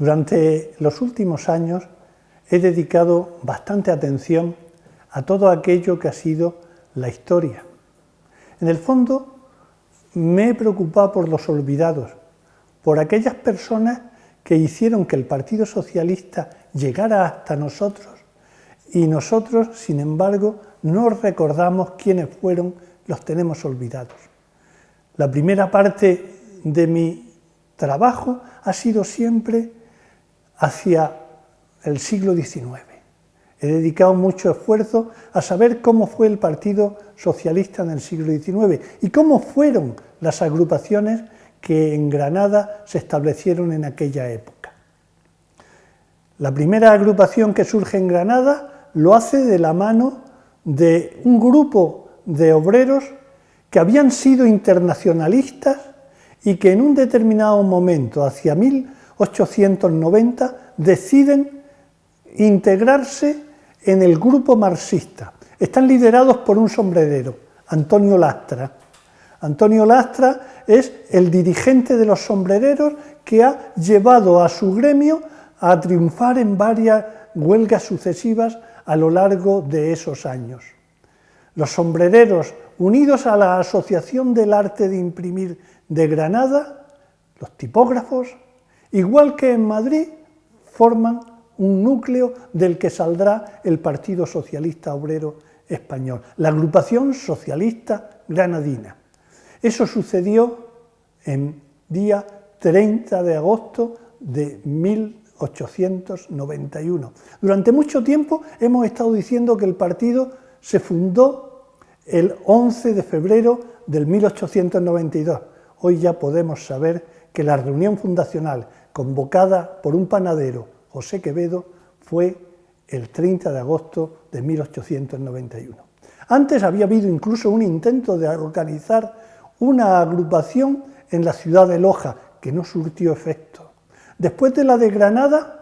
Durante los últimos años he dedicado bastante atención a todo aquello que ha sido la historia. En el fondo, me he preocupado por los olvidados, por aquellas personas que hicieron que el Partido Socialista llegara hasta nosotros y nosotros, sin embargo, no recordamos quiénes fueron, los tenemos olvidados. La primera parte de mi trabajo ha sido siempre hacia el siglo XIX. He dedicado mucho esfuerzo a saber cómo fue el Partido Socialista en el siglo XIX y cómo fueron las agrupaciones que en Granada se establecieron en aquella época. La primera agrupación que surge en Granada lo hace de la mano de un grupo de obreros que habían sido internacionalistas y que en un determinado momento, hacia 1890, deciden integrarse en el grupo marxista. Están liderados por un sombrerero, Antonio Lastra. Antonio Lastra es el dirigente de los sombrereros que ha llevado a su gremio a triunfar en varias huelgas sucesivas a lo largo de esos años. Los sombrereros, unidos a la Asociación del Arte de Imprimir de Granada, los tipógrafos, igual que en Madrid, forman un núcleo del que saldrá el Partido Socialista Obrero Español, la Agrupación Socialista Granadina. Eso sucedió en día 30 de agosto de 1891. Durante mucho tiempo hemos estado diciendo que el partido se fundó el 11 de febrero del 1892. Hoy ya podemos saber que la reunión fundacional convocada por un panadero, José Quevedo, fue el 30 de agosto de 1891. Antes había habido incluso un intento de organizar una agrupación en la ciudad de Loja, que no surtió efecto. Después de la de Granada,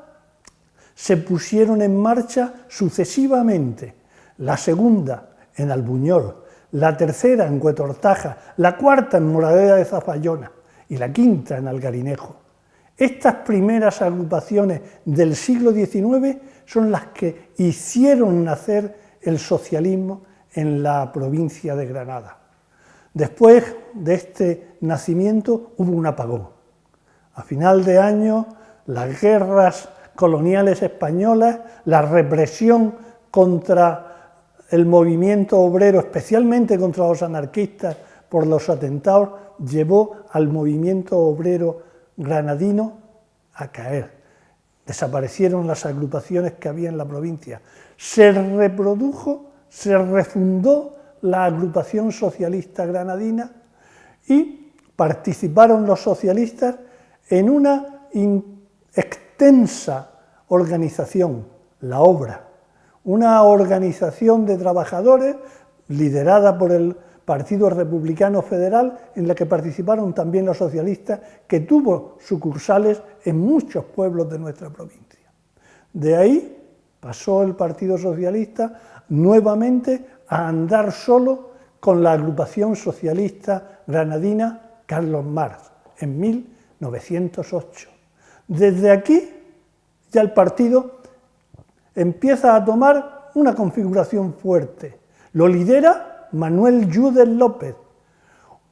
se pusieron en marcha sucesivamente la segunda en Albuñol, la tercera en Huetortaja, la cuarta en Moradera de Zafallona y la quinta en Algarinejo. Estas primeras agrupaciones del siglo XIX son las que hicieron nacer el socialismo en la provincia de Granada. Después de este nacimiento hubo un apagón. A final de año, las guerras coloniales españolas, la represión contra el movimiento obrero, especialmente contra los anarquistas por los atentados, llevó al movimiento obrero granadino a caer. Desaparecieron las agrupaciones que había en la provincia. Se reprodujo, se refundó la agrupación socialista granadina y participaron los socialistas en una extensa organización, la Obra, una organización de trabajadores liderada por el Partido Republicano Federal, en la que participaron también los socialistas, que tuvo sucursales en muchos pueblos de nuestra provincia. De ahí pasó el Partido Socialista nuevamente a andar solo con la agrupación socialista granadina Carlos Marx en 1908. Desde aquí ya el partido empieza a tomar una configuración fuerte. Lo lidera Manuel Yudes López,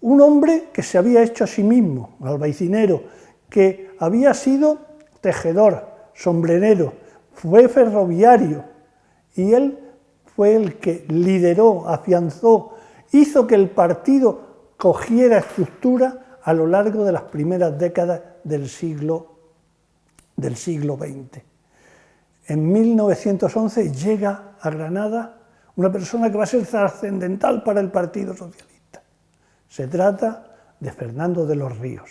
un hombre que se había hecho a sí mismo, albaycinero, que había sido tejedor, sombrerero, fue ferroviario, y él fue el que lideró, afianzó, hizo que el partido cogiera estructura a lo largo de las primeras décadas del siglo XX. En 1911 llega a Granada una persona que va a ser trascendental para el Partido Socialista. Se trata de Fernando de los Ríos.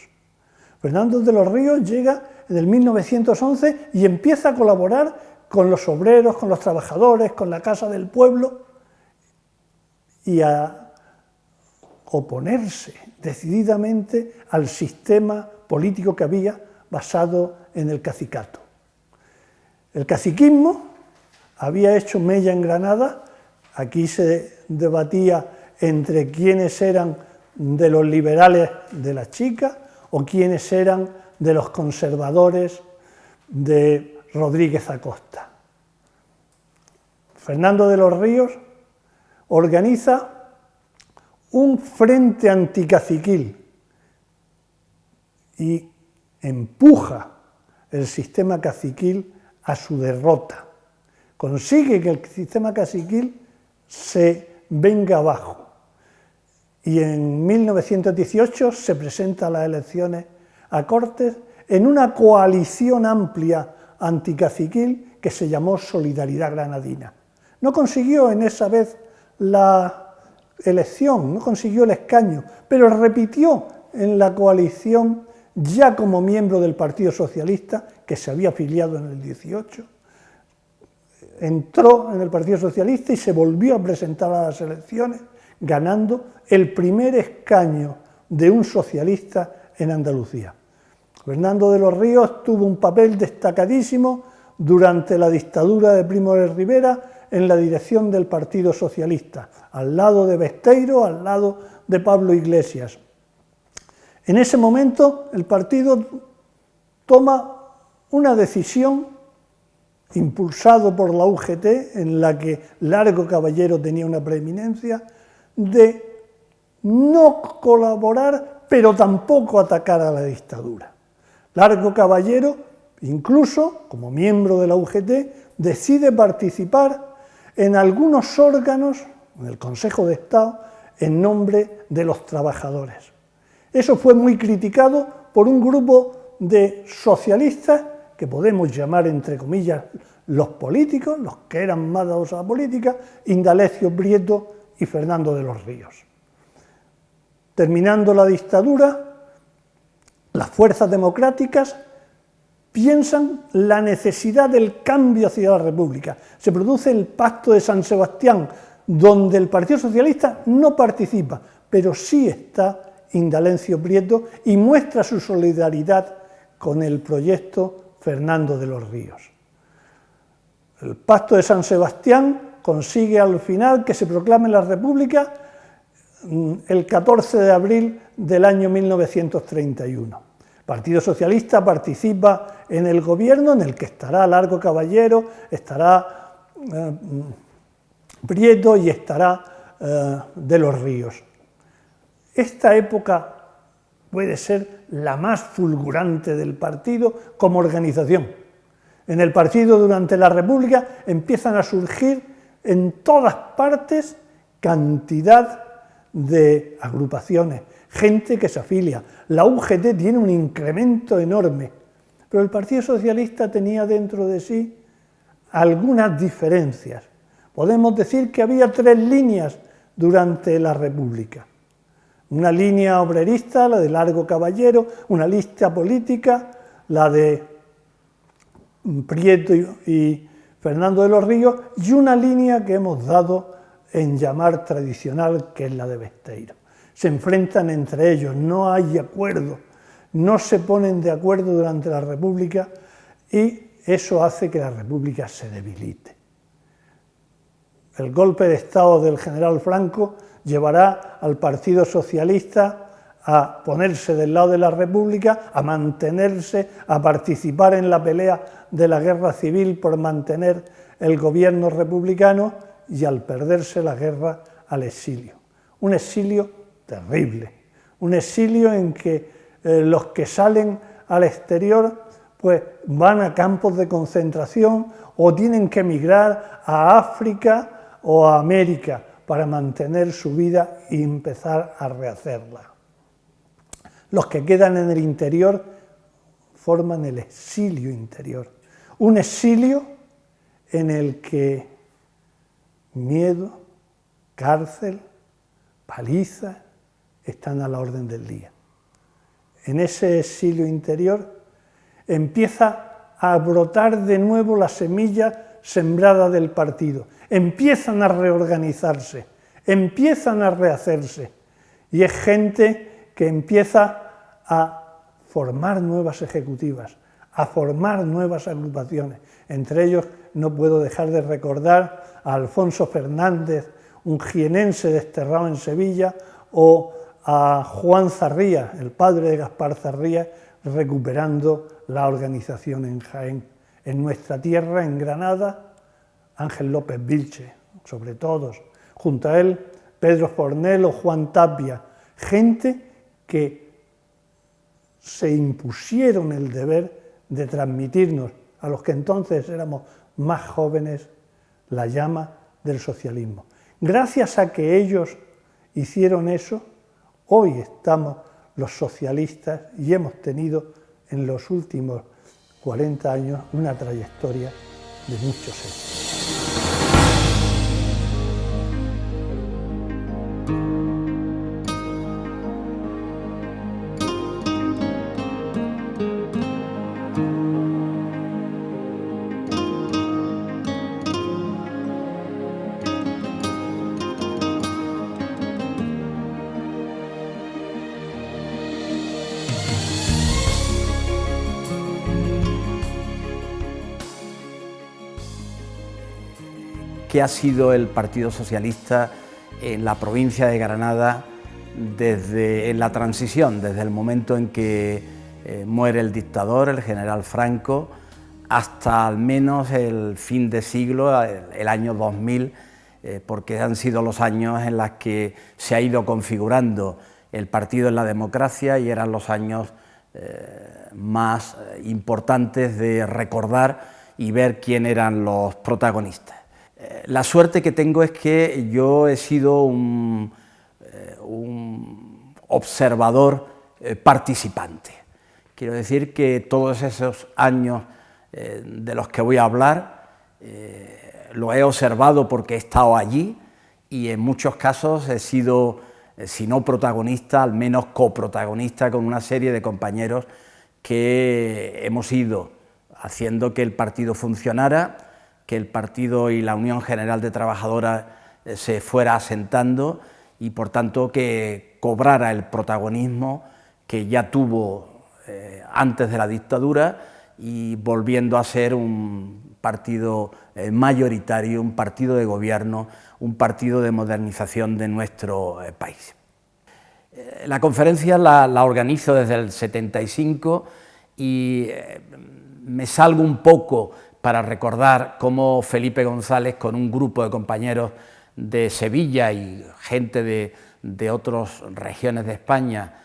Fernando de los Ríos llega en el 1911 y empieza a colaborar con los obreros, con los trabajadores, con la Casa del Pueblo y a oponerse decididamente al sistema político que había basado en el cacicato. El caciquismo había hecho mella en Granada. Aquí se debatía entre quiénes eran de los liberales de la Chica o quiénes eran de los conservadores de Rodríguez Acosta. Fernando de los Ríos organiza un frente anticaciquil y empuja el sistema caciquil a su derrota. Consigue que el sistema caciquil se venga abajo. Y en 1918 se presenta a las elecciones a Cortes en una coalición amplia anticaciquil que se llamó Solidaridad Granadina. No consiguió en esa vez la elección, no consiguió el escaño, pero repitió en la coalición ya como miembro del Partido Socialista, que se había afiliado en el 18, entró en el Partido Socialista y se volvió a presentar a las elecciones, ganando el primer escaño de un socialista en Andalucía. Fernando de los Ríos tuvo un papel destacadísimo durante la dictadura de Primo de Rivera en la dirección del Partido Socialista, al lado de Besteiro, al lado de Pablo Iglesias. En ese momento el partido toma una decisión, impulsado por la UGT, en la que Largo Caballero tenía una preeminencia, de no colaborar, pero tampoco atacar a la dictadura. Largo Caballero, incluso como miembro de la UGT, decide participar en algunos órganos, en el Consejo de Estado, en nombre de los trabajadores. Eso fue muy criticado por un grupo de socialistas, que podemos llamar entre comillas los políticos, los que eran más dados a la política, Indalecio Prieto y Fernando de los Ríos. Terminando la dictadura, las fuerzas democráticas piensan la necesidad del cambio hacia la República. Se produce el Pacto de San Sebastián, donde el Partido Socialista no participa, pero sí está Indalecio Prieto y muestra su solidaridad con el proyecto Fernando de los Ríos. El Pacto de San Sebastián consigue al final que se proclame la República el 14 de abril del año 1931. El Partido Socialista participa en el gobierno en el que estará Largo Caballero, estará Prieto y estará de los Ríos. Esta época puede ser la más fulgurante del partido como organización. En el partido durante la República empiezan a surgir en todas partes cantidad de agrupaciones, gente que se afilia. La UGT tiene un incremento enorme, pero el Partido Socialista tenía dentro de sí algunas diferencias. Podemos decir que había tres líneas durante la República. Una línea obrerista, la de Largo Caballero, una lista política, la de Prieto y Fernando de los Ríos, y una línea que hemos dado en llamar tradicional, que es la de Besteiro. Se enfrentan entre ellos, no hay acuerdo, no se ponen de acuerdo durante la República y eso hace que la República se debilite. El golpe de Estado del general Franco llevará al Partido Socialista a ponerse del lado de la República, a mantenerse, a participar en la pelea de la guerra civil por mantener el gobierno republicano y al perderse la guerra al exilio. Un exilio terrible, un exilio en que los que salen al exterior pues van a campos de concentración o tienen que emigrar a África o a América para mantener su vida y empezar a rehacerla. Los que quedan en el interior forman el exilio interior, un exilio en el que miedo, cárcel, paliza están a la orden del día. En ese exilio interior empieza a brotar de nuevo la semilla sembrada del partido. Empiezan a reorganizarse, empiezan a rehacerse y es gente que empieza a formar nuevas ejecutivas, a formar nuevas agrupaciones. Entre ellos no puedo dejar de recordar a Alfonso Fernández, un jienense desterrado en Sevilla, o a Juan Zarría, el padre de Gaspar Zarría, recuperando la organización en Jaén. En nuestra tierra, en Granada, Ángel López Vilche, sobre todos, junto a él Pedro Fornel o Juan Tapia, gente que se impusieron el deber de transmitirnos, a los que entonces éramos más jóvenes, la llama del socialismo. Gracias a que ellos hicieron eso, hoy estamos los socialistas y hemos tenido en los últimos 40 años una trayectoria de muchos éxitos. ¿Qué ha sido el Partido Socialista en la provincia de Granada en la transición, desde el momento en que muere el dictador, el general Franco, hasta al menos el fin de siglo, el año 2000, porque han sido los años en los que se ha ido configurando el partido en la democracia y eran los años más importantes de recordar y ver quién eran los protagonistas. La suerte que tengo es que yo he sido un observador participante. Quiero decir que todos esos años de los que voy a hablar lo he observado porque he estado allí y en muchos casos he sido, si no protagonista, al menos coprotagonista con una serie de compañeros que hemos ido haciendo que el partido funcionara, que el partido y la Unión General de Trabajadoras se fuera asentando y por tanto que cobrara el protagonismo que ya tuvo antes de la dictadura y volviendo a ser un partido mayoritario, un partido de gobierno, un partido de modernización de nuestro país. La conferencia la organizo desde el 75 y me salgo un poco para recordar cómo Felipe González, con un grupo de compañeros de Sevilla y gente de otras regiones de España,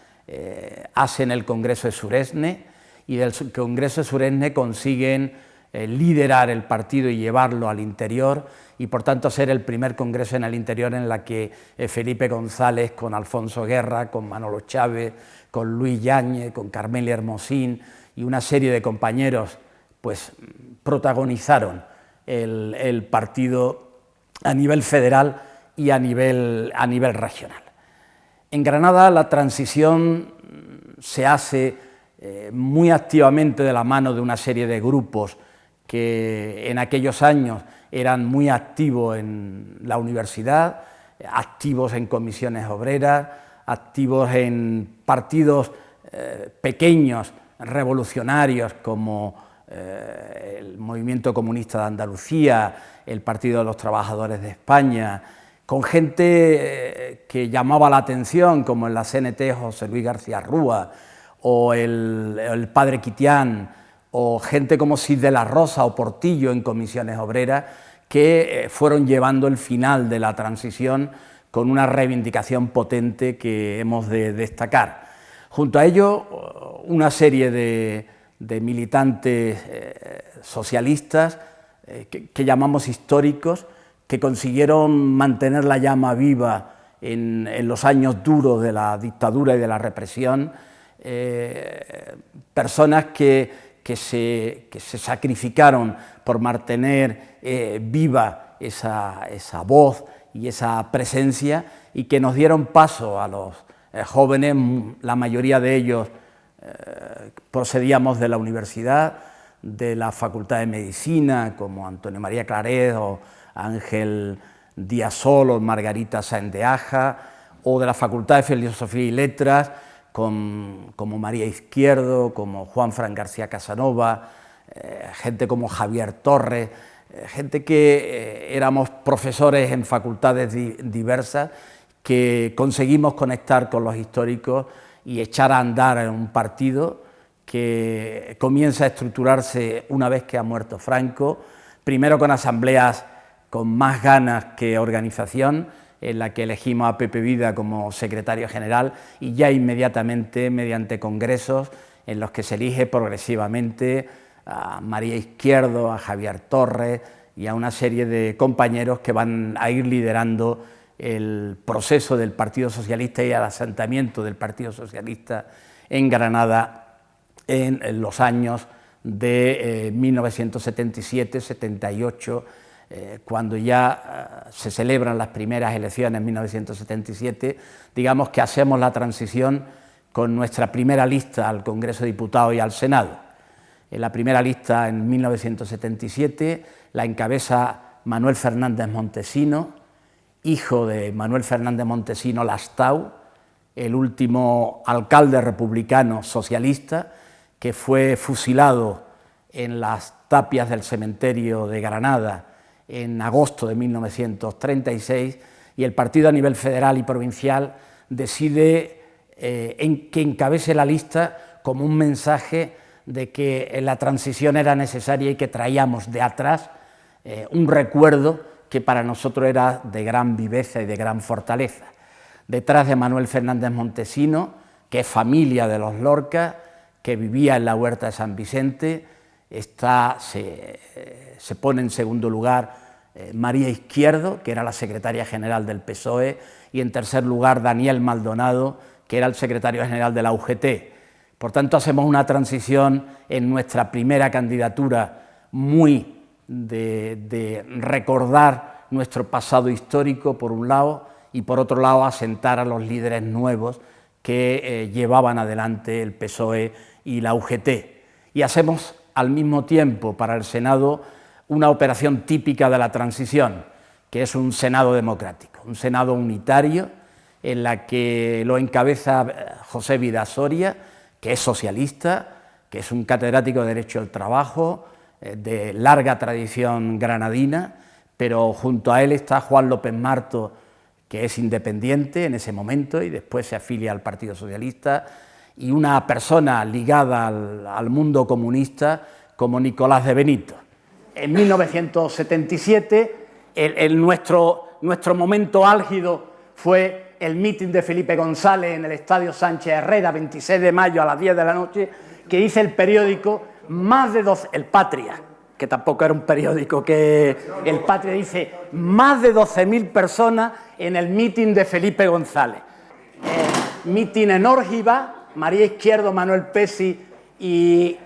hacen el Congreso de Suresne y del Congreso de Suresne consiguen liderar el partido y llevarlo al interior y por tanto ser el primer congreso en el interior en la que Felipe González con Alfonso Guerra, con Manolo Chávez, con Luis Yáñez, con Carmeli Hermosín y una serie de compañeros pues protagonizaron el partido a nivel federal y a nivel regional. En Granada la transición se hace muy activamente de la mano de una serie de grupos que en aquellos años eran muy activos en la universidad, activos en comisiones obreras, activos en partidos pequeños, revolucionarios como el Movimiento Comunista de Andalucía, el Partido de los Trabajadores de España, con gente que llamaba la atención, como en la CNT José Luis García Rúa, o el padre Quitián, o gente como Cid de la Rosa o Portillo en comisiones obreras, que fueron llevando el final de la transición con una reivindicación potente que hemos de destacar. Junto a ello, una serie de militantes socialistas que llamamos históricos, que consiguieron mantener la llama viva en los años duros de la dictadura y de la represión, personas que se sacrificaron por mantener viva esa voz y esa presencia y que nos dieron paso a los jóvenes, la mayoría de ellos procedíamos de la universidad, de la Facultad de Medicina, como Antonio María Claret o Ángel Díaz Sol o Margarita Sáenz de Aja, o de la Facultad de Filosofía y Letras, como María Izquierdo, como Juan Fran García Casanova, gente como Javier Torres, gente que éramos profesores en facultades diversas, que conseguimos conectar con los históricos y echar a andar en un partido que comienza a estructurarse una vez que ha muerto Franco, primero con asambleas con más ganas que organización, en la que elegimos a Pepe Vida como secretario general y ya inmediatamente mediante congresos en los que se elige progresivamente a María Izquierdo, a Javier Torres y a una serie de compañeros que van a ir liderando el proceso del Partido Socialista y el asentamiento del Partido Socialista en Granada en los años de 1977-78, cuando ya se celebran las primeras elecciones en 1977, digamos que hacemos la transición con nuestra primera lista al Congreso de Diputados y al Senado. En la primera lista en 1977 la encabeza Manuel Fernández Montesino, hijo de Manuel Fernández Montesino Lastau, el último alcalde republicano socialista que fue fusilado en las tapias del cementerio de Granada en agosto de 1936, y el partido a nivel federal y provincial decide que encabece la lista como un mensaje de que la transición era necesaria y que traíamos de atrás un recuerdo que para nosotros era de gran viveza y de gran fortaleza. Detrás de Manuel Fernández Montesino, que es familia de los Lorca, que vivía en la Huerta de San Vicente, se pone en segundo lugar María Izquierdo, que era la secretaria general del PSOE, y en tercer lugar Daniel Maldonado, que era el secretario general de la UGT. Por tanto, hacemos una transición en nuestra primera candidatura muy de recordar nuestro pasado histórico, por un lado, y por otro lado asentar a los líderes nuevos que llevaban adelante el PSOE y la UGT. Y hacemos al mismo tiempo para el Senado una operación típica de la transición, que es un Senado democrático, un Senado unitario en la que lo encabeza José Vidasoria, que es socialista, que es un catedrático de Derecho del Trabajo, de larga tradición granadina, pero junto a él está Juan López Marto, que es independiente en ese momento y después se afilia al Partido Socialista, y una persona ligada al mundo comunista como Nicolás de Benito. En 1977, nuestro momento álgido fue el mitin de Felipe González en el Estadio Sánchez Herrera, 26 de mayo a las 10 de la noche, que dice el periódico, el Patria, que tampoco era un periódico, que el Patria dice, más de 12.000 personas en el mitin de Felipe González. Mitin en Órgiva, María Izquierdo, Manuel Pesi y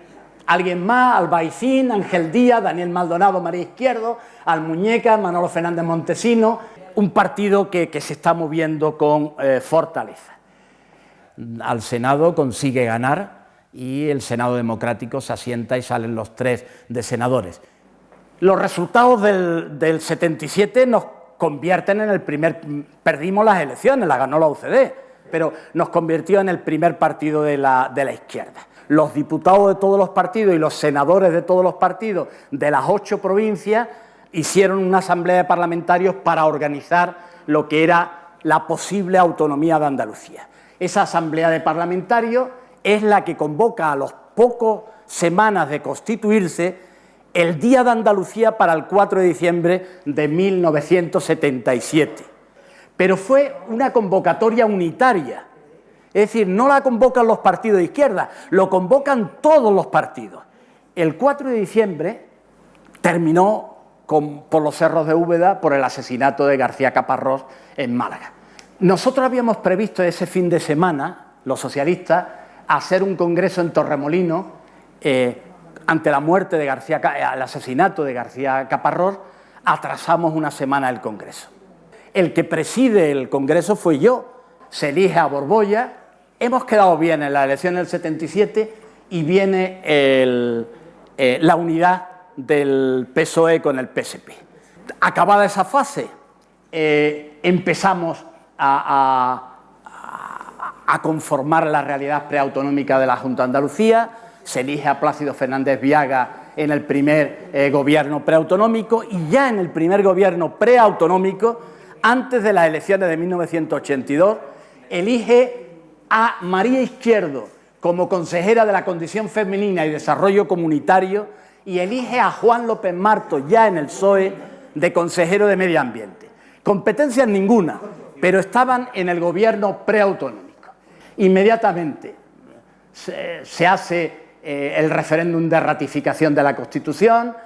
alguien más, Albaicín, Ángel Díaz, Daniel Maldonado, María Izquierdo, Almuñeca, Manolo Fernández Montesino, un partido que se está moviendo con fortaleza. Al Senado consigue ganar y el Senado democrático se asienta y salen los 3 de senadores. Los resultados del 77 nos convierten en el perdimos las elecciones, las ganó la UCD, pero nos convirtió en el primer partido de la izquierda. Los diputados de todos los partidos y los senadores de todos los partidos de las 8 provincias hicieron una asamblea de parlamentarios para organizar lo que era la posible autonomía de Andalucía. Esa asamblea de parlamentarios es la que convoca a los pocos semanas de constituirse el Día de Andalucía para el 4 de diciembre de 1977. Pero fue una convocatoria unitaria. Es decir, no la convocan los partidos de izquierda, lo convocan todos los partidos. El 4 de diciembre terminó por los cerros de Úbeda por el asesinato de García Caparrós en Málaga. Nosotros habíamos previsto ese fin de semana, los socialistas, hacer un congreso en Torremolinos ante la muerte de el asesinato de García Caparrós. Atrasamos una semana el congreso. El que preside el congreso fue yo, se elige a Borbolla. Hemos quedado bien en la elección del 77 y viene la unidad del PSOE con el PSP. Acabada esa fase, empezamos a conformar la realidad preautonómica de la Junta de Andalucía, se elige a Plácido Fernández Viaga en el primer gobierno preautonómico y ya en el primer gobierno preautonómico, antes de las elecciones de 1982, elige a María Izquierdo como consejera de la Condición Femenina y Desarrollo Comunitario y elige a Juan López Martos, ya en el PSOE, de consejero de Medio Ambiente. Competencias ninguna, pero estaban en el gobierno preautonómico. Inmediatamente se hace el referéndum de ratificación de la Constitución,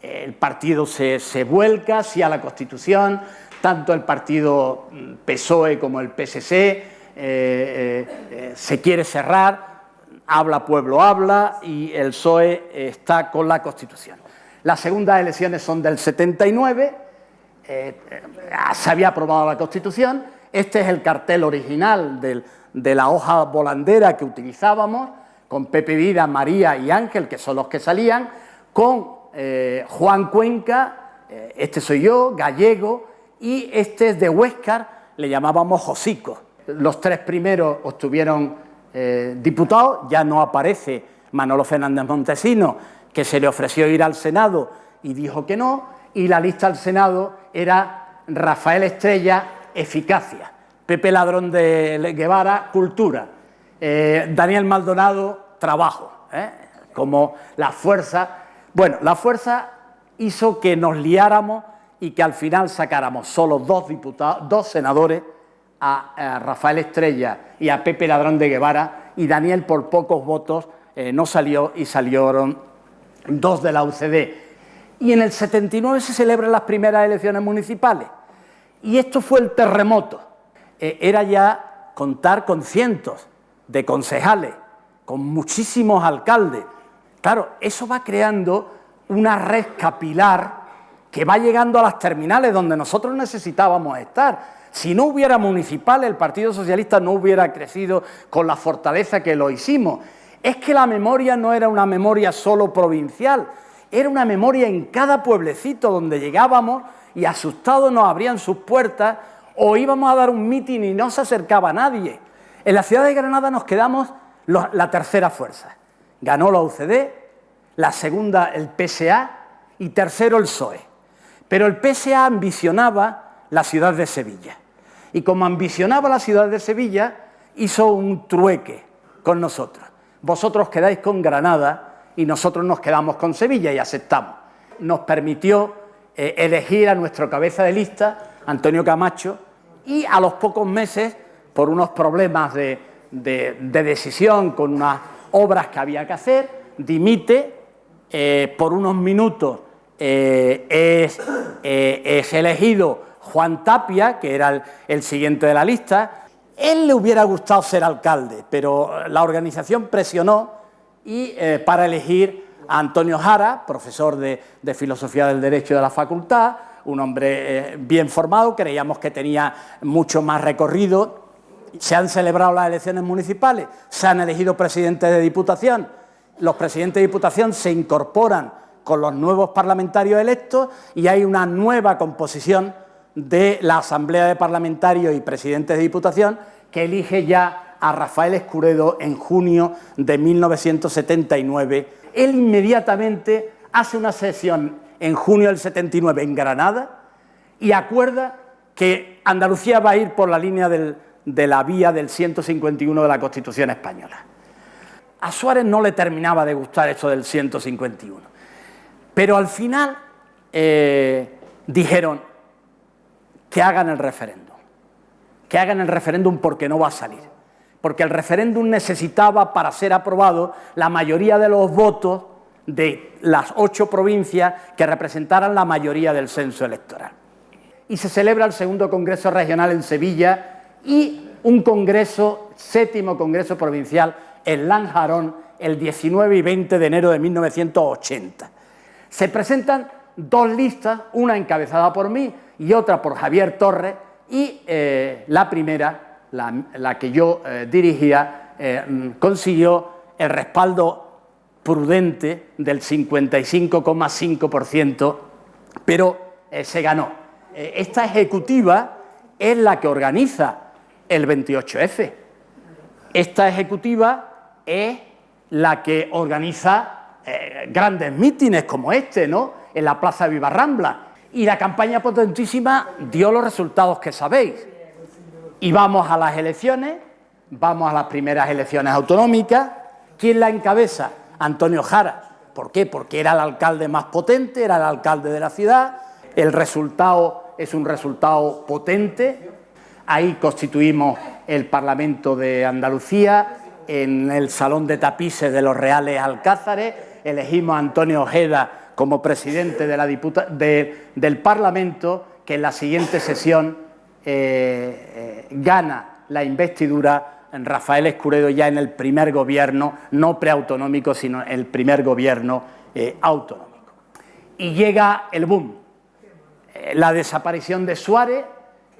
el partido se vuelca sí a la Constitución, tanto el partido PSOE como el PSC se quiere cerrar, Habla Pueblo Habla, y el PSOE está con la Constitución. Las segundas elecciones son del 79, se había aprobado la Constitución, este es el cartel original de la hoja volandera que utilizábamos, con Pepe Vida, María y Ángel, que son los que salían, con Juan Cuenca, este soy yo, gallego, y este es de Huéscar, le llamábamos Josico. Los tres primeros obtuvieron diputados, ya no aparece Manolo Fernández Montesinos, que se le ofreció ir al Senado y dijo que no, y la lista al Senado era Rafael Estrella, Eficacia, Pepe Ladrón de Guevara, Cultura, Daniel Maldonado, Trabajo, como la fuerza. Bueno, la fuerza hizo que nos liáramos y que al final sacáramos solo dos senadores, a Rafael Estrella y a Pepe Ladrón de Guevara, y Daniel por pocos votos no salió y salieron dos de la UCD. Y en el 79 se celebran las primeras elecciones municipales y esto fue el terremoto. Era ya contar con cientos de concejales, con muchísimos alcaldes. Claro, eso va creando una red capilar que va llegando a las terminales donde nosotros necesitábamos estar. Si no hubiera municipales, el Partido Socialista no hubiera crecido con la fortaleza que lo hicimos. Es que la memoria no era una memoria solo provincial, era una memoria en cada pueblecito donde llegábamos y asustados nos abrían sus puertas, o íbamos a dar un mitin y no se acercaba nadie. En la ciudad de Granada nos quedamos la tercera fuerza. Ganó la UCD, la segunda el PSA y tercero el PSOE. Pero el PSA ambicionaba la ciudad de Sevilla. Y como ambicionaba la ciudad de Sevilla, hizo un trueque con nosotros. Vosotros quedáis con Granada y nosotros nos quedamos con Sevilla, y aceptamos. Nos permitió elegir a nuestro cabeza de lista, Antonio Camacho, y a los pocos meses, por unos problemas de decisión con unas obras que había que hacer, dimite, por unos minutos es elegido Juan Tapia, que era el siguiente de la lista. Él le hubiera gustado ser alcalde, pero la organización presionó y para elegir a Antonio Jara, profesor de Filosofía del Derecho de la facultad, un hombre bien formado, creíamos que tenía mucho más recorrido. Se han celebrado las elecciones municipales, se han elegido presidentes de Diputación, los presidentes de Diputación se incorporan con los nuevos parlamentarios electos y hay una nueva composición de la Asamblea de Parlamentarios y Presidentes de Diputación, que elige ya a Rafael Escuredo en junio de 1979. Él inmediatamente hace una sesión en junio del 79 en Granada y acuerda que Andalucía va a ir por la línea de la vía del 151 de la Constitución española. A Suárez no le terminaba de gustar esto del 151, pero al final dijeron que hagan el referéndum porque no va a salir, porque el referéndum necesitaba, para ser aprobado, la mayoría de los votos de las 8 provincias que representaran la mayoría del censo electoral. Y se celebra el segundo Congreso Regional en Sevilla y un congreso, 7º Congreso Provincial en Lanjarón, el 19 y 20 de enero de 1980. Se presentan 2 listas, una encabezada por mí y otra por Javier Torres, y la primera, la que yo dirigía, consiguió el respaldo prudente del 55,5%, pero se ganó. Esta ejecutiva es la que organiza el 28F. Esta ejecutiva es la que organiza grandes mítines como este, ¿no?, en la Plaza de Vivarrambla. Y la campaña potentísima dio los resultados que sabéis. Y vamos a las elecciones, vamos a las primeras elecciones autonómicas, ¿Quién la encabeza? Antonio Jara. ¿Por qué? Porque era el alcalde más potente, era el alcalde de la ciudad. El resultado es un resultado potente. Ahí constituimos el Parlamento de Andalucía, en el Salón de Tapices de los Reales Alcázares, elegimos a Antonio Ojeda como presidente del Parlamento, que en la siguiente sesión gana la investidura en Rafael Escuredo ya en el primer gobierno, no preautonómico, sino el primer gobierno autonómico. Y llega el boom, la desaparición de Suárez,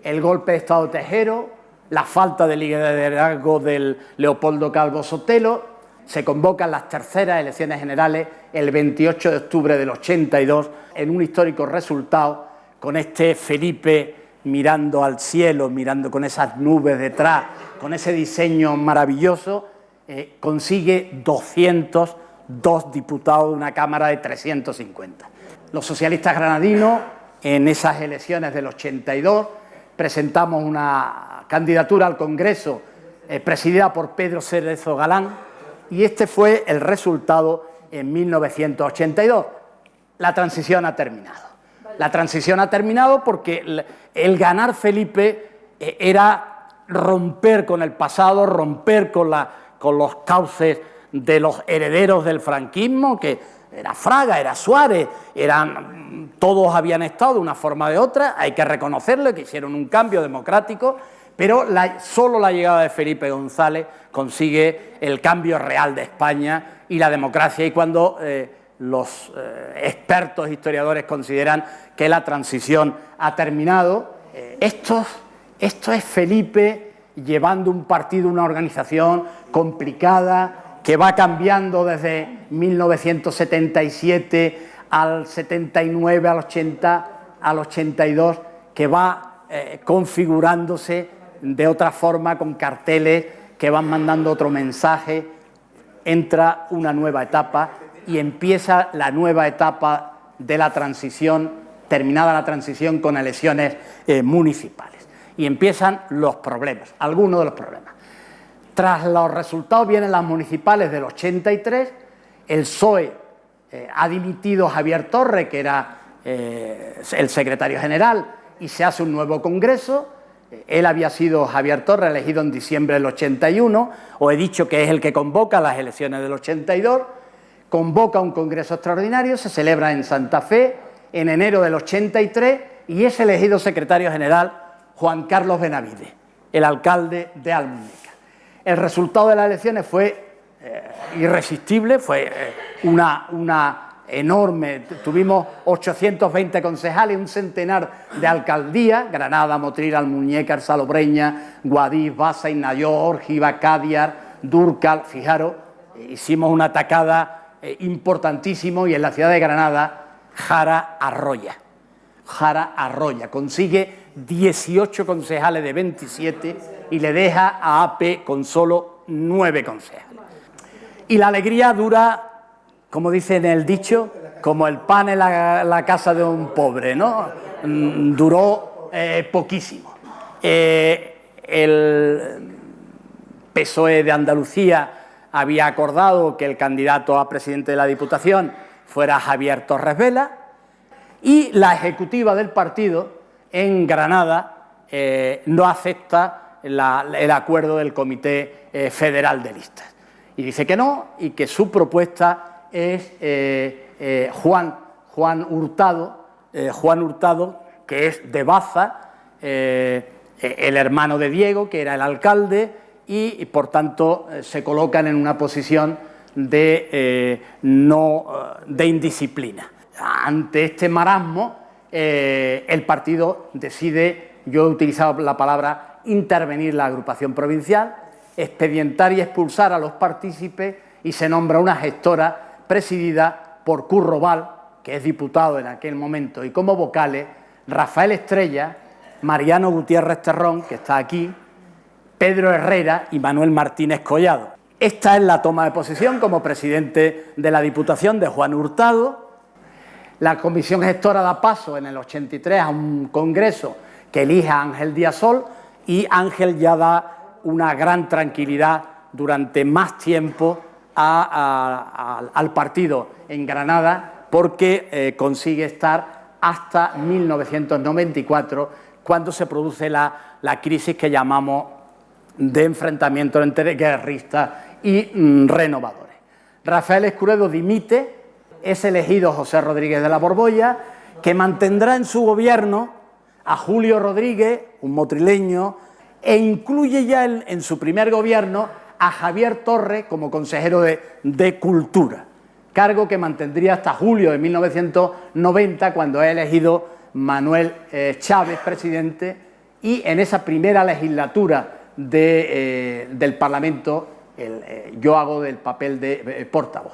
el golpe de Estado de Tejero, la falta de liderazgo del Leopoldo Calvo Sotelo. Se convocan las terceras elecciones generales el 28 de octubre del 82, en un histórico resultado, con este Felipe mirando al cielo, mirando con esas nubes detrás, con ese diseño maravilloso, consigue 202 diputados de una Cámara de 350. Los socialistas granadinos, en esas elecciones del 82, presentamos una candidatura al Congreso presidida por Pedro Cerezo Galán, y este fue el resultado en 1982. La transición ha terminado. La transición ha terminado porque el ganar Felipe era romper con el pasado, romper con los cauces de los herederos del franquismo, que era Fraga, era Suárez, todos habían estado de una forma o de otra, hay que reconocerlo, que hicieron un cambio democrático, pero solo la llegada de Felipe González consigue el cambio real de España y la democracia, y cuando los expertos historiadores consideran que la transición ha terminado, esto es Felipe llevando un partido, una organización complicada, que va cambiando desde 1977 al 79, al 80, al 82, que va configurándose de otra forma, con carteles que van mandando otro mensaje. Entra una nueva etapa y empieza la nueva etapa de la transición, terminada la transición con elecciones municipales. Y empiezan los problemas, algunos de los problemas. Tras los resultados vienen las municipales del 83, el PSOE ha dimitido a Javier Torre, que era el secretario general, y se hace un nuevo congreso. Él había sido, Javier Torre, elegido en diciembre del 81, os he dicho que es el que convoca las elecciones del 82, convoca un congreso extraordinario, se celebra en Santa Fe en enero del 83 y es elegido secretario general Juan Carlos Benavides, el alcalde de Almuñécar. El resultado de las elecciones fue irresistible, fue una enorme, tuvimos 820 concejales, un centenar de alcaldías, Granada, Motril, Almuñécar, Salobreña, Guadix, Baza, Inayó, Órgiva, Cádiar, Dúrcal. Fijaros, hicimos una atacada importantísimo, y en la ciudad de Granada Jara arrolla, consigue 18 concejales de 27 y le deja a AP con solo 9 concejales. Y la alegría dura, como dice en el dicho, como el pan en la casa de un pobre, ¿no? Duró poquísimo. El PSOE de Andalucía había acordado que el candidato a presidente de la Diputación fuera Javier Torres Vela, y la ejecutiva del partido en Granada no acepta el acuerdo del Comité Federal de Listas, y dice que no, y que su propuesta es Juan Hurtado, que es de Baza, el hermano de Diego, que era el alcalde, y por tanto se colocan en una posición de indisciplina. Ante este marasmo, el partido decide, yo he utilizado la palabra intervenir la agrupación provincial, expedientar y expulsar a los partícipes, y se nombra una gestora presidida por Curro Val, que es diputado en aquel momento, y como vocales Rafael Estrella, Mariano Gutiérrez Terrón, que está aquí, Pedro Herrera y Manuel Martínez Collado. Esta es la toma de posesión como presidente de la Diputación de Juan Hurtado. La comisión gestora da paso en el 83 a un congreso que elige a Ángel Díaz Sol, y Ángel ya da una gran tranquilidad durante más tiempo al partido en Granada porque consigue estar hasta 1994, cuando se produce la crisis que llamamos de enfrentamiento entre guerristas y renovadores. Rafael Escuredo dimite, es elegido José Rodríguez de la Borbolla, que mantendrá en su gobierno a Julio Rodríguez, un motrileño, e incluye ya en su primer gobierno a Javier Torres como consejero de Cultura, cargo que mantendría hasta julio de 1990, cuando es elegido Manuel Chávez presidente, y en esa primera legislatura del Parlamento yo hago del papel de portavoz.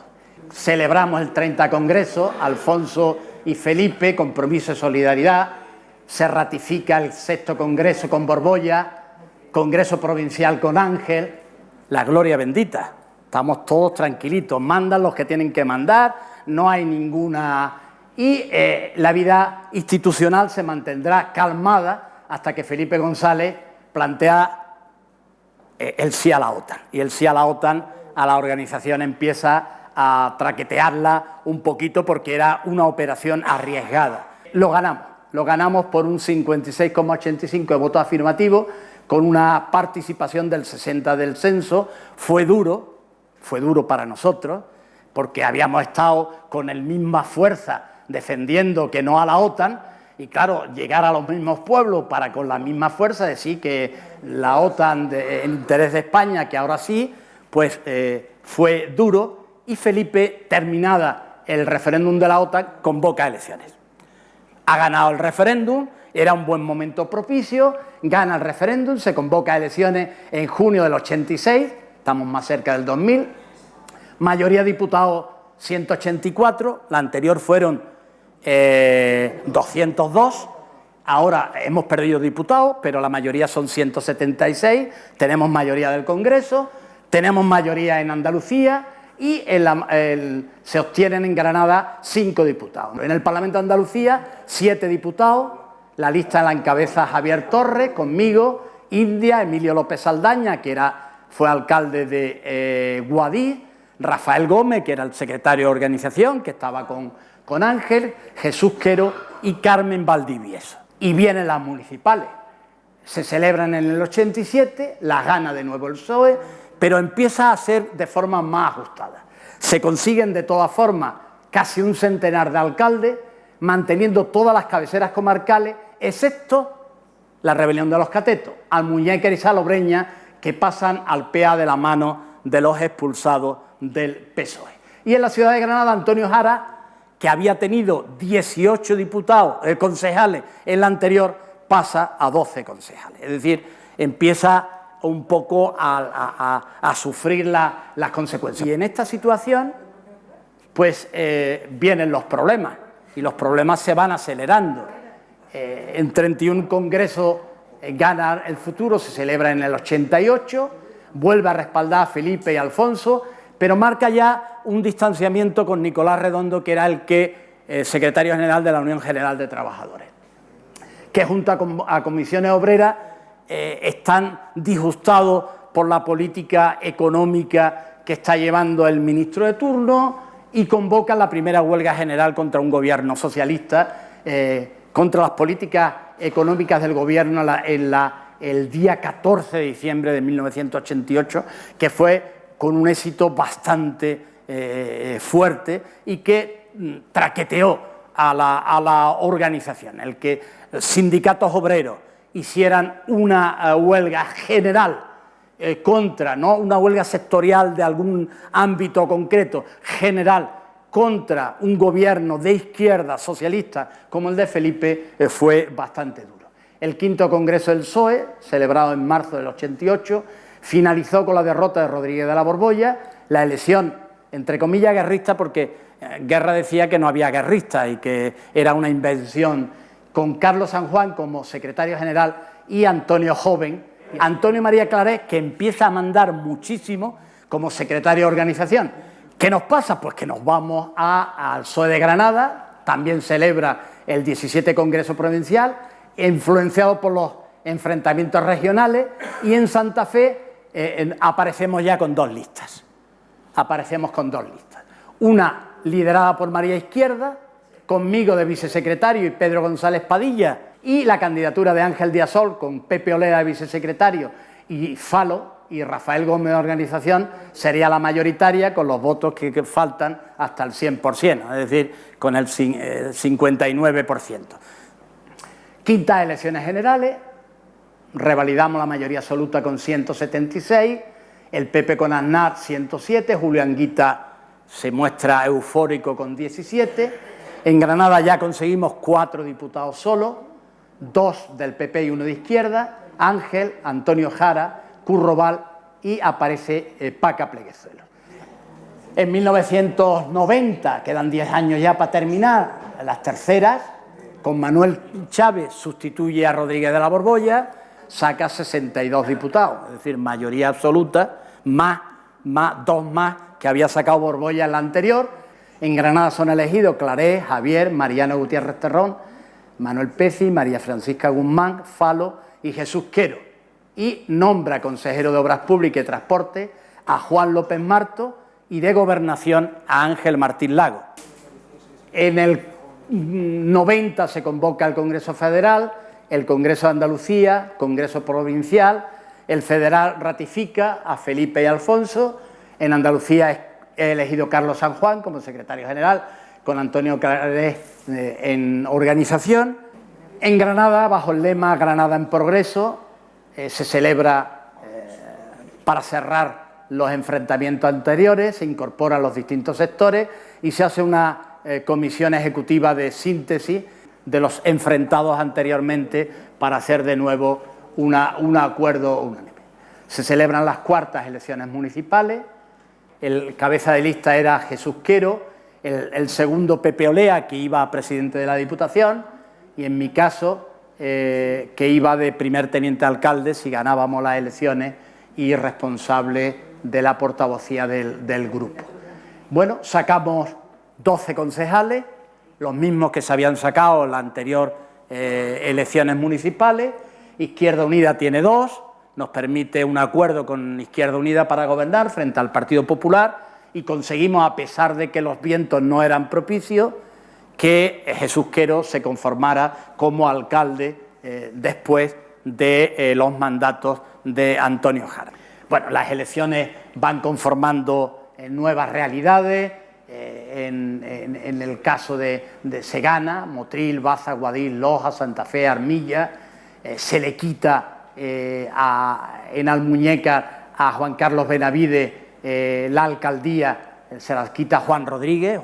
Celebramos el 30 Congreso, Alfonso y Felipe, compromiso de solidaridad, se ratifica el 6º Congreso con Borbolla, Congreso Provincial con Ángel, la gloria bendita, estamos todos tranquilitos, mandan los que tienen que mandar, no hay ninguna... Y la vida institucional se mantendrá calmada hasta que Felipe González plantea el sí a la OTAN. Y el sí a la OTAN, a la organización empieza a traquetearla un poquito porque era una operación arriesgada. Lo ganamos por un 56,85 de votos afirmativos, con una participación del 60% del censo. Fue duro para nosotros, porque habíamos estado con la misma fuerza defendiendo que no a la OTAN, y claro, llegar a los mismos pueblos para con la misma fuerza decir que la OTAN en interés de España, que ahora sí, pues fue duro, y Felipe, terminada el referéndum de la OTAN, convoca elecciones. Ha ganado el referéndum, era un buen momento propicio, gana el referéndum, se convoca elecciones en junio del 86, estamos más cerca del 2000, mayoría de diputados 184, la anterior fueron 202, ahora hemos perdido diputados, pero la mayoría son 176, tenemos mayoría del Congreso, tenemos mayoría en Andalucía y se obtienen en Granada 5 diputados. En el Parlamento de Andalucía, 7 diputados, la lista la encabeza Javier Torres, conmigo, India, Emilio López Saldaña, que fue alcalde de Guadix, Rafael Gómez, que era el secretario de organización, que estaba con Ángel, Jesús Quero y Carmen Valdivieso. Y vienen las municipales, se celebran en el 87, las gana de nuevo el PSOE, pero empieza a ser de forma más ajustada. Se consiguen de todas formas casi un centenar de alcaldes, manteniendo todas las cabeceras comarcales, excepto la rebelión de los catetos, Almuñécar y Salobreña, que pasan al PA de la mano de los expulsados del PSOE. Y en la ciudad de Granada, Antonio Jara, que había tenido 18 concejales en la anterior, pasa a 12 concejales. Es decir, empieza un poco a sufrir las consecuencias. Y en esta situación, pues vienen los problemas, y los problemas se van acelerando. En 31 congresos gana el Futuro, se celebra en el 88, vuelve a respaldar a Felipe y Alfonso, pero marca ya un distanciamiento con Nicolás Redondo, que era el secretario general de la Unión General de Trabajadores, que junto a comisiones obreras están disgustados por la política económica que está llevando el ministro de turno y convocan la primera huelga general contra un gobierno socialista, contra las políticas económicas del gobierno el día 14 de diciembre de 1988, que fue con un éxito bastante fuerte y que traqueteó a la organización. El que sindicatos obreros hicieran una huelga general contra, no una huelga sectorial de algún ámbito concreto, general, contra un gobierno de izquierda socialista como el de Felipe, fue bastante duro. El 5º Congreso del PSOE, celebrado en marzo del 88, finalizó con la derrota de Rodríguez de la Borbolla, la elección, entre comillas, guerrista, porque Guerra decía que no había guerristas y que era una invención, con Carlos San Juan como secretario general y Antonio Joven, Antonio María Claret, que empieza a mandar muchísimo como secretario de organización. ¿Qué nos pasa? Pues que nos vamos al PSOE de Granada, también celebra el 17 Congreso Provincial, influenciado por los enfrentamientos regionales, y en Santa Fe aparecemos ya con 2 listas. aparecemos con dos listas. Una liderada por María Izquierda, conmigo de vicesecretario y Pedro González Padilla, y la candidatura de Ángel Díaz-Sol con Pepe Olea de vicesecretario y Falo y Rafael Gómez de organización, sería la mayoritaria con los votos que faltan hasta el 100%, es decir, con el 59%. Quintas elecciones generales, revalidamos la mayoría absoluta con 176, el PP con Aznar 107, Julio Anguita se muestra eufórico con 17, en Granada ya conseguimos 4 diputados solos, 2 del PP y 1 de Izquierda, Ángel, Antonio Jara, Curro Val y aparece Paca Pleguezuelos. En 1990, quedan 10 años ya para terminar, las terceras, con Manuel Chávez sustituye a Rodríguez de la Borbolla, saca 62 diputados, es decir, mayoría absoluta, dos más que había sacado Borbolla en la anterior. En Granada son elegidos Clarés, Javier, Mariano Gutiérrez Terrón, Manuel Peci, María Francisca Guzmán, Falo y Jesús Quero. Y nombra consejero de Obras Públicas y Transporte a Juan López Marto y de Gobernación a Ángel Martín Lago. En el 90 se convoca el Congreso Federal, el Congreso de Andalucía, Congreso Provincial, el Federal ratifica a Felipe y Alfonso, en Andalucía es elegido Carlos San Juan como secretario general, con Antonio Clarés en organización. En Granada, bajo el lema Granada en Progreso, se celebra para cerrar los enfrentamientos anteriores, se incorporan los distintos sectores y se hace una comisión ejecutiva de síntesis de los enfrentados anteriormente para hacer de nuevo un acuerdo unánime. Se celebran las cuartas elecciones municipales, el cabeza de lista era Jesús Quero, el segundo Pepe Olea, que iba a presidente de la Diputación, y en mi caso, que iba de primer teniente alcalde si ganábamos las elecciones y responsable de la portavocía del grupo. Bueno, sacamos 12 concejales, los mismos que se habían sacado en las anteriores elecciones municipales. Izquierda Unida tiene 2, nos permite un acuerdo con Izquierda Unida para gobernar frente al Partido Popular y conseguimos, a pesar de que los vientos no eran propicios, que Jesús Quero se conformara como alcalde después de los mandatos de Antonio Jara. Bueno, las elecciones van conformando nuevas realidades. En el caso de Segana, Motril, Baza, Guadix, Loja, Santa Fe, Armilla, se le quita en Almuñécar a Juan Carlos Benavides la alcaldía, se la quita Juan Rodríguez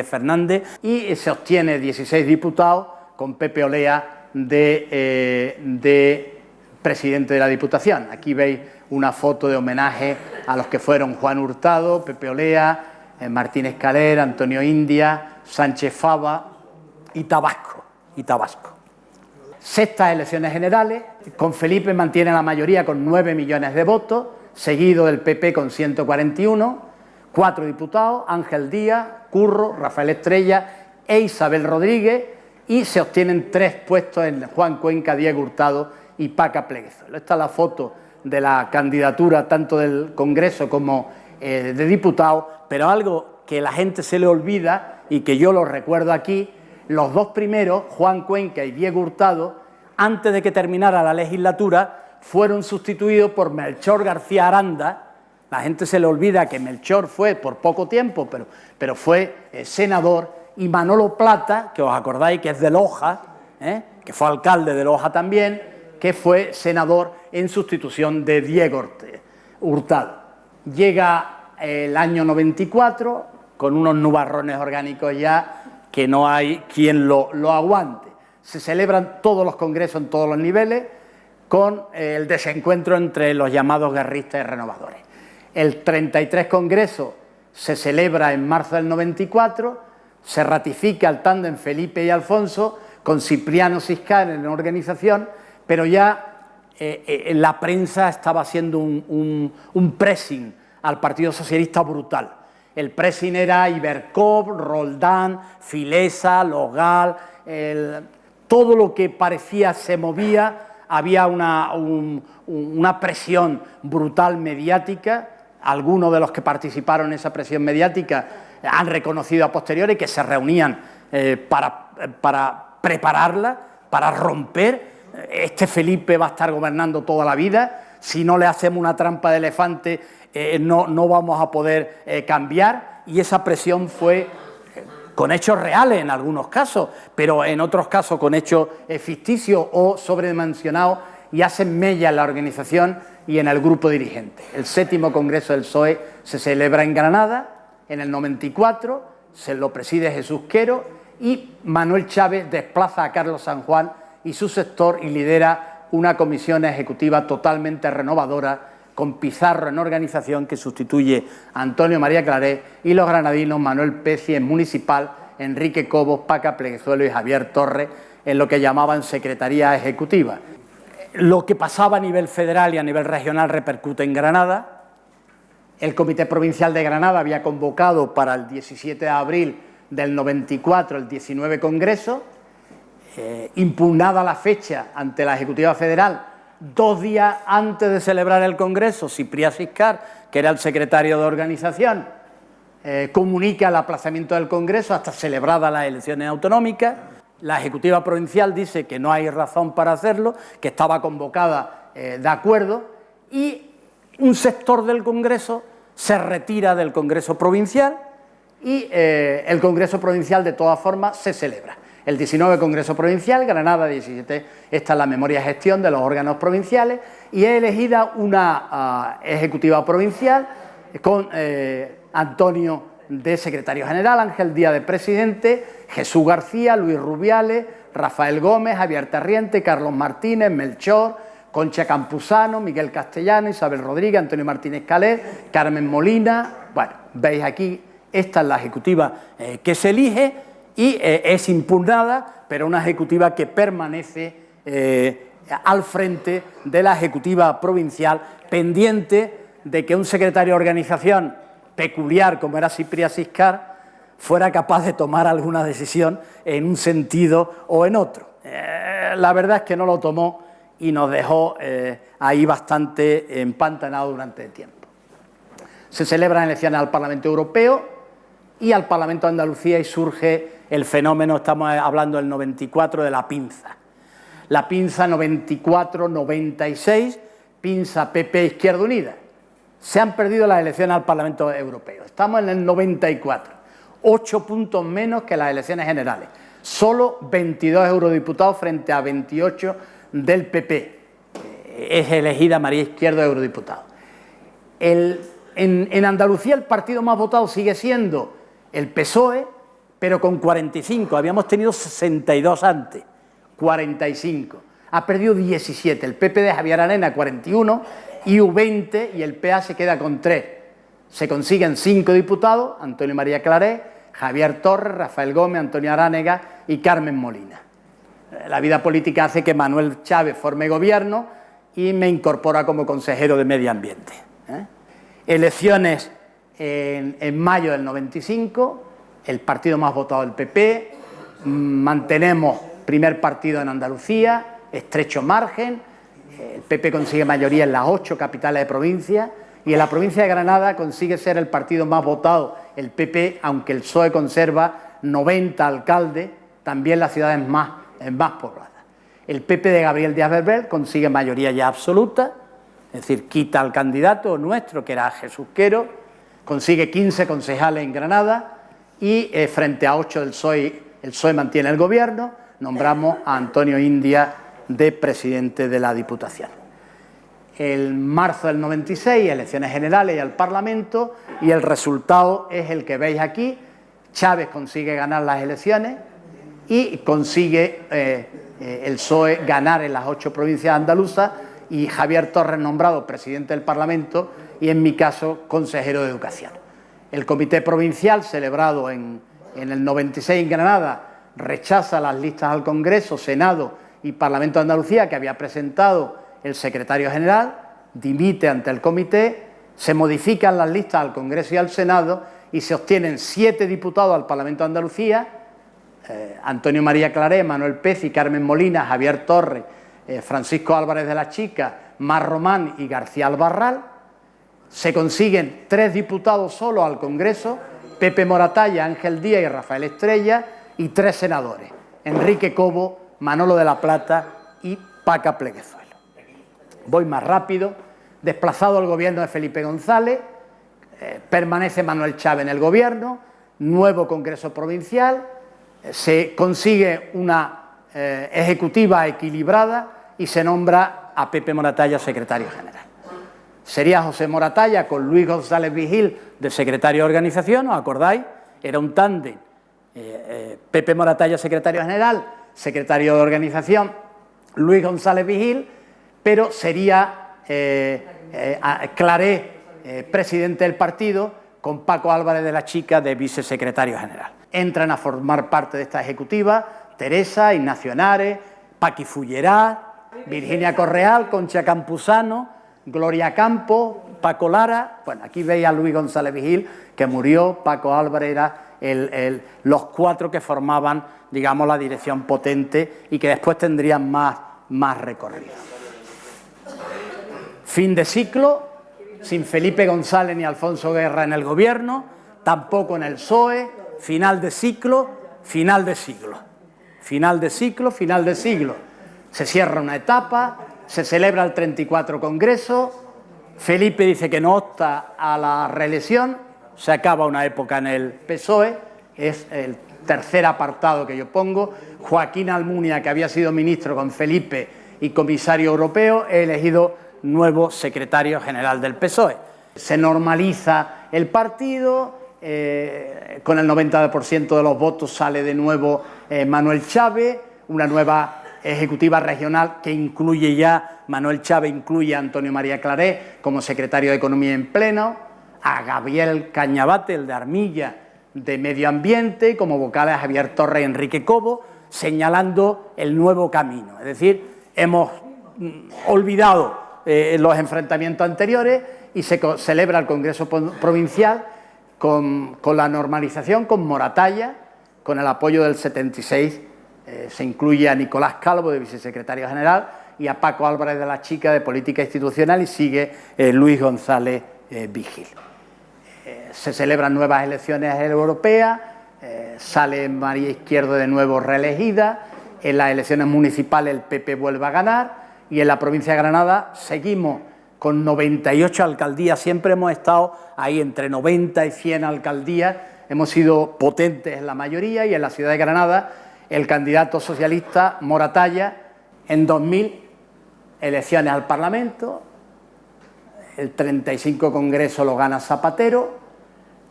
Fernández, y se obtiene 16 diputados con Pepe Olea de presidente de la Diputación. Aquí veis una foto de homenaje a los que fueron Juan Hurtado, Pepe Olea, Martín Escaler, Antonio India, Sánchez Fava y Tabasco. Sextas elecciones generales, con Felipe mantiene la mayoría con 9 millones de votos, seguido del PP con 141, 4 diputados, Ángel Díaz, Curro, Rafael Estrella e Isabel Rodríguez, y se obtienen 3 puestos en Juan Cuenca, Diego Hurtado y Paca Pleguezuelos. Esta es la foto de la candidatura tanto del Congreso como de diputados, pero algo que la gente se le olvida y que yo lo recuerdo aquí: los 2 primeros, Juan Cuenca y Diego Hurtado, antes de que terminara la legislatura, fueron sustituidos por Melchor García Aranda. La gente se le olvida que Melchor fue por poco tiempo, pero fue senador, y Manolo Plata, que os acordáis que es de Loja, que fue alcalde de Loja también, que fue senador en sustitución de Diego Hurtado. Llega el año 94, con unos nubarrones orgánicos ya que no hay quien lo aguante. Se celebran todos los congresos en todos los niveles, con el desencuentro entre los llamados guerristas y renovadores. El 33 Congreso se celebra en marzo del 94, se ratifica el tándem Felipe y Alfonso, con Cipriano Ciscar en la organización, pero ya la prensa estaba haciendo un pressing al Partido Socialista brutal. El pressing era Ibercoop, Roldán, Filesa, Logal, todo lo que parecía se movía, había una presión brutal mediática algunos de los que participaron en esa presión mediática han reconocido a posteriori que se reunían para prepararla, para romper. Este Felipe va a estar gobernando toda la vida, si no le hacemos una trampa de elefante no vamos a poder cambiar, y esa presión fue con hechos reales en algunos casos, pero en otros casos con hechos ficticios o sobredimensionados, y hacen mella en la organización y en el grupo dirigente. El 7º Congreso del PSOE se celebra en Granada en el 94, se lo preside Jesús Quero, y Manuel Chávez desplaza a Carlos San Juan y su sector y lidera una comisión ejecutiva totalmente renovadora, con Pizarro en organización, que sustituye a Antonio María Claret, y los granadinos Manuel Peci en municipal, Enrique Cobos, Paca Pleguezuelo y Javier Torres en lo que llamaban secretaría ejecutiva. Lo que pasaba a nivel federal y a nivel regional repercute en Granada. El Comité Provincial de Granada había convocado para el 17 de abril del 94 el 19 Congreso, impugnada la fecha ante la Ejecutiva Federal. 2 días antes de celebrar el Congreso, Ciprià Siscar, que era el secretario de organización, comunica el aplazamiento del Congreso hasta celebradas las elecciones autonómicas. La Ejecutiva Provincial dice que no hay razón para hacerlo, que estaba convocada de acuerdo, y un sector del Congreso se retira del Congreso Provincial y el Congreso Provincial de todas formas se celebra. El 19 Congreso Provincial, Granada 17, esta es la memoria de gestión de los órganos provinciales, y es elegida una Ejecutiva Provincial con Antonio de secretario general, Ángel Díaz de presidente, Jesús García, Luis Rubiales, Rafael Gómez, Javier Tarriente, Carlos Martínez, Melchor, Concha Campuzano, Miguel Castellano, Isabel Rodríguez, Antonio Martínez Calet, Carmen Molina. Bueno, veis aquí, esta es la ejecutiva que se elige y es impugnada, pero una ejecutiva que permanece al frente de la ejecutiva provincial, pendiente de que un secretario de organización peculiar como era Ciprià Siscar fuera capaz de tomar alguna decisión en un sentido o en otro. La verdad es que no lo tomó y nos dejó ahí bastante empantanado durante el tiempo. Se celebran elecciones al Parlamento Europeo y al Parlamento de Andalucía, y surge el fenómeno, estamos hablando del 94, de la pinza. La pinza 94-96, pinza PP Izquierda Unida. Se han perdido las elecciones al Parlamento Europeo. Estamos en el 94, 8 puntos menos que las elecciones generales. Solo 22 eurodiputados frente a 28 del PP. Es elegida María Izquierdo eurodiputado. En Andalucía el partido más votado sigue siendo el PSOE, pero con 45. Habíamos tenido 62 antes, 45. Ha perdido 17. El PP de Javier Arena 41, IU 20 y el PA se queda con 3. Se consiguen 5 diputados, Antonio María Claret, Javier Torres, Rafael Gómez, Antonio Aránega y Carmen Molina. La vida política hace que Manuel Chávez forme gobierno y me incorpora como consejero de Medio Ambiente. Elecciones en mayo del 95, el partido más votado del PP, mantenemos primer partido en Andalucía, estrecho margen, el PP consigue mayoría en las 8 capitales de provincia, y en la provincia de Granada consigue ser el partido más votado, el PP, aunque el PSOE conserva 90 alcaldes, también las ciudades más pobladas. El PP de Gabriel Díaz Berber consigue mayoría ya absoluta, es decir, quita al candidato nuestro, que era Jesús Quero, consigue 15 concejales en Granada y frente a 8 del PSOE, el PSOE mantiene el gobierno, nombramos a Antonio India de presidente de la Diputación. En marzo del 96, elecciones generales y al Parlamento, y el resultado es el que veis aquí. Chávez consigue ganar las elecciones y consigue el PSOE ganar en las 8 provincias andaluzas, y Javier Torres nombrado presidente del Parlamento y en mi caso consejero de Educación. El Comité Provincial, celebrado en el 96 en Granada, rechaza las listas al Congreso, Senado y Parlamento de Andalucía que había presentado el secretario general, dimite ante el comité, se modifican las listas al Congreso y al Senado y se obtienen 7 diputados al Parlamento de Andalucía, Antonio María Claret, Manuel Peci, Carmen Molina, Javier Torres, Francisco Álvarez de la Chica, Mar Román y García Albarral, Se consiguen 3 diputados solo al Congreso, Pepe Moratalla, Ángel Díaz y Rafael Estrella, y 3 senadores, Enrique Cobo, Manolo de la Plata y Paca Pleguezuelo. Voy más rápido. Desplazado el gobierno de Felipe González, permanece Manuel Chávez en el gobierno, nuevo Congreso Provincial, se consigue una ejecutiva equilibrada y se nombra a Pepe Moratalla secretario general. Sería José Moratalla con Luis González Vigil de secretario de organización, ¿os acordáis? Era un tándem, Pepe Moratalla secretario general, secretario de organización, Luis González Vigil, pero sería Claré, presidente del partido, con Paco Álvarez de la Chica de vicesecretario general. Entran a formar parte de esta ejecutiva Teresa, Ignacio Henares, Paqui Fullerá, Virginia Correal, Concha Campuzano, Gloria Campo, Paco Lara. Bueno, aquí veis a Luis González Vigil, que murió. Paco Álvarez era los 4 que formaban, digamos, la dirección potente y que después tendrían más recorrido. Fin de ciclo, sin Felipe González ni Alfonso Guerra en el gobierno, tampoco en el PSOE, final de ciclo, final de siglo. Final de ciclo, final de siglo. Se cierra una etapa, se celebra el 34 Congreso, Felipe dice que no opta a la reelección, se acaba una época en el PSOE, es el tercer apartado que yo pongo. Joaquín Almunia, que había sido ministro con Felipe y comisario europeo, he elegido nuevo secretario general del PSOE. Se normaliza el partido, con el 90% de los votos sale de nuevo Manuel Chávez, una nueva ejecutiva regional que incluye ya, Manuel Chávez incluye a Antonio María Claré como secretario de Economía en pleno, a Gabriel Cañabate, el de Armilla, de Medio Ambiente, como vocales a Javier Torres y Enrique Cobo, señalando el nuevo camino. Es decir, hemos olvidado los enfrentamientos anteriores y se celebra el Congreso Provincial con la normalización, con Moratalla, con el apoyo del 76, se incluye a Nicolás Calvo, de vicesecretario general, y a Paco Álvarez de la Chica, de Política Institucional, y sigue Luis González Vigil. Se celebran nuevas elecciones europeas, sale María Izquierdo de nuevo reelegida, en las elecciones municipales el PP vuelve a ganar, y en la provincia de Granada seguimos con 98 alcaldías, siempre hemos estado ahí entre 90 y 100 alcaldías, hemos sido potentes en la mayoría, y en la ciudad de Granada el candidato socialista Moratalla, en 2000 elecciones al Parlamento, el 35 Congreso lo gana Zapatero,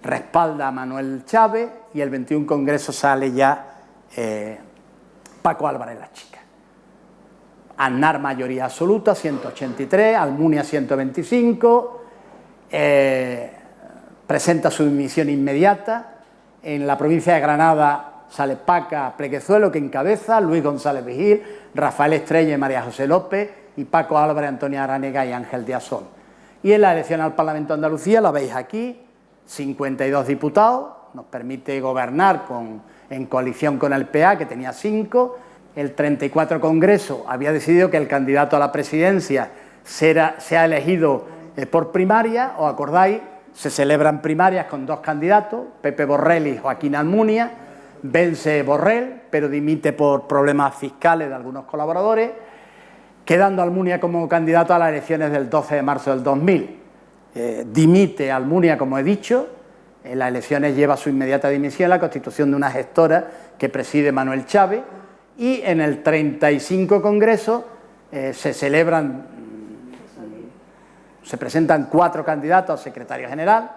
respalda a Manuel Chávez, y el 21 Congreso sale ya Paco Álvarez la Chica. Aznar mayoría absoluta, 183, Almunia 125, presenta su dimisión inmediata. En la provincia de Granada sale Paca Pleguezuelo, que encabeza, Luis González Vigil, Rafael Estrella y María José López, y Paco Álvarez, Antonio Aranega y Ángel Díaz Sol. Y en la elección al Parlamento de Andalucía, la veis aquí, 52 diputados, nos permite gobernar en coalición con el PA, que tenía 5, el 34 Congreso había decidido que el candidato a la presidencia sea elegido por primaria, ¿os acordáis? Se celebran primarias con 2 candidatos, Pepe Borrell y Joaquín Almunia, vence Borrell, pero dimite por problemas fiscales de algunos colaboradores, quedando Almunia como candidato a las elecciones del 12 de marzo del 2000. Dimite Almunia, como he dicho, en las elecciones lleva su inmediata dimisión la constitución de una gestora que preside Manuel Chávez, y en el 35 Congreso se presentan 4 candidatos a secretario general: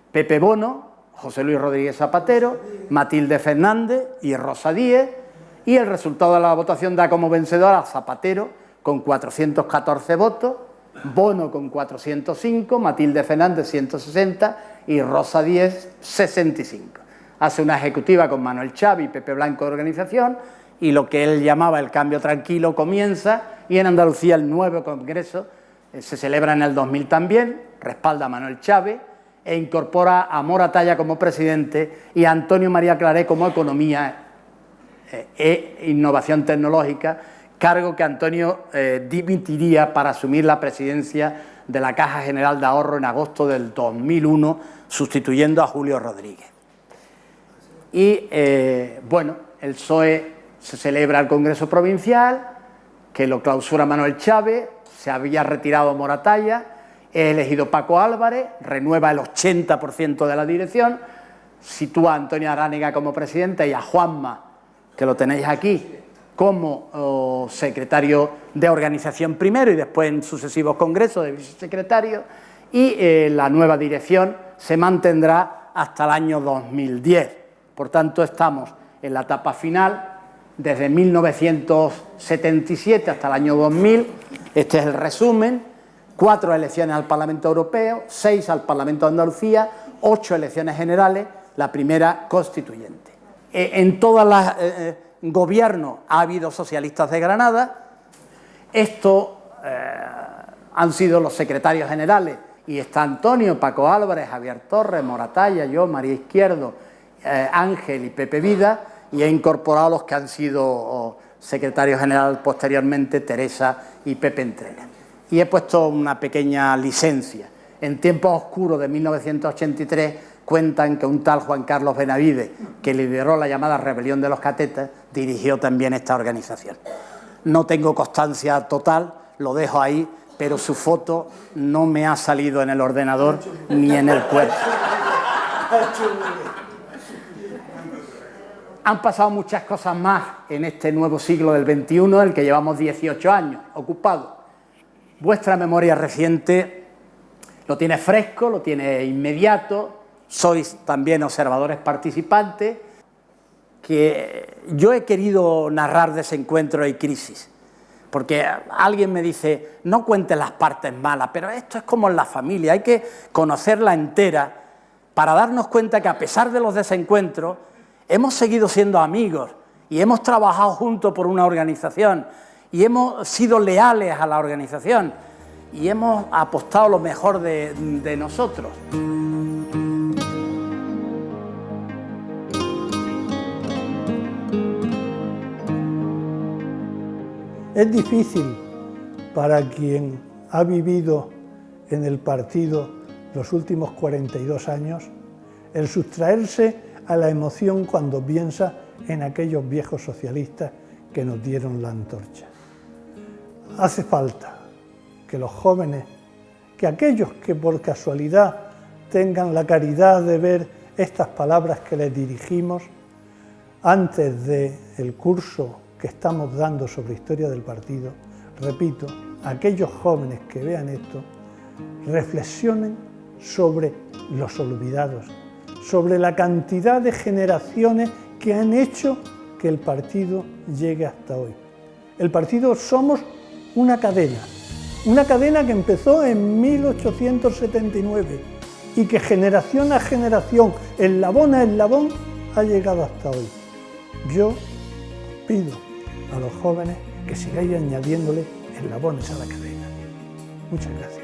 Pepe Bono, José Luis Rodríguez Zapatero, Matilde Fernández y Rosa Díez, y el resultado de la votación da como vencedor a Zapatero con 414 votos, Bono con 405, Matilde Fernández 160 y Rosa Díez 65. Hace una ejecutiva con Manuel Chávez y Pepe Blanco de organización, y lo que él llamaba el cambio tranquilo comienza, y en Andalucía el nuevo Congreso se celebra en el 2000 también, respalda a Manuel Chávez e incorpora a Moratalla como presidente y a Antonio María Claré como Economía e Innovación Tecnológica, cargo que Antonio dimitiría para asumir la presidencia de la Caja General de Ahorro en agosto del 2001, sustituyendo a Julio Rodríguez. Y bueno, el PSOE se celebra el Congreso Provincial, que lo clausura Manuel Chávez, se había retirado Moratalla, es elegido Paco Álvarez, renueva el 80% de la dirección, sitúa a Antonio Aránega como presidente y a Juanma, que lo tenéis aquí, como secretario de organización primero y después en sucesivos congresos de vicesecretario, y la nueva dirección se mantendrá hasta el año 2010. Por tanto, estamos en la etapa final, desde 1977 hasta el año 2000, este es el resumen, 4 elecciones al Parlamento Europeo, 6 al Parlamento de Andalucía, 8 elecciones generales, la primera constituyente. En todas las gobiernos ha habido socialistas de Granada, esto han sido los secretarios generales, y está Antonio, Paco Álvarez, Javier Torres, Moratalla, yo, María Izquierdo, Ángel y Pepe Vida, y he incorporado los que han sido secretarios generales posteriormente, Teresa y Pepe Entrena. Y he puesto una pequeña licencia. En tiempos oscuros de 1983 cuentan que un tal Juan Carlos Benavides, que lideró la llamada Rebelión de los Catetas, dirigió también esta organización. No tengo constancia total, lo dejo ahí, pero su foto no me ha salido en el ordenador ni en el cuerpo. Han pasado muchas cosas más en este nuevo siglo del XXI, el que llevamos 18 años ocupados. Vuestra memoria reciente lo tiene fresco, lo tiene inmediato, sois también observadores participantes, que yo he querido narrar desencuentros y crisis, porque alguien me dice, no cuentes las partes malas, pero esto es como en la familia, hay que conocerla entera para darnos cuenta que a pesar de los desencuentros, hemos seguido siendo amigos y hemos trabajado juntos por una organización y hemos sido leales a la organización y hemos apostado lo mejor de nosotros. Es difícil para quien ha vivido en el partido los últimos 42 años el sustraerse a la emoción cuando piensa en aquellos viejos socialistas que nos dieron la antorcha. Hace falta que los jóvenes, que aquellos que por casualidad tengan la caridad de ver estas palabras que les dirigimos, antes del curso que estamos dando sobre historia del partido, repito, aquellos jóvenes que vean esto, reflexionen sobre los olvidados, sobre la cantidad de generaciones que han hecho que el partido llegue hasta hoy. El partido somos una cadena que empezó en 1879 y que generación a generación, eslabón a eslabón, ha llegado hasta hoy. Yo pido a los jóvenes que sigáis añadiéndole eslabones a la cadena. Muchas gracias.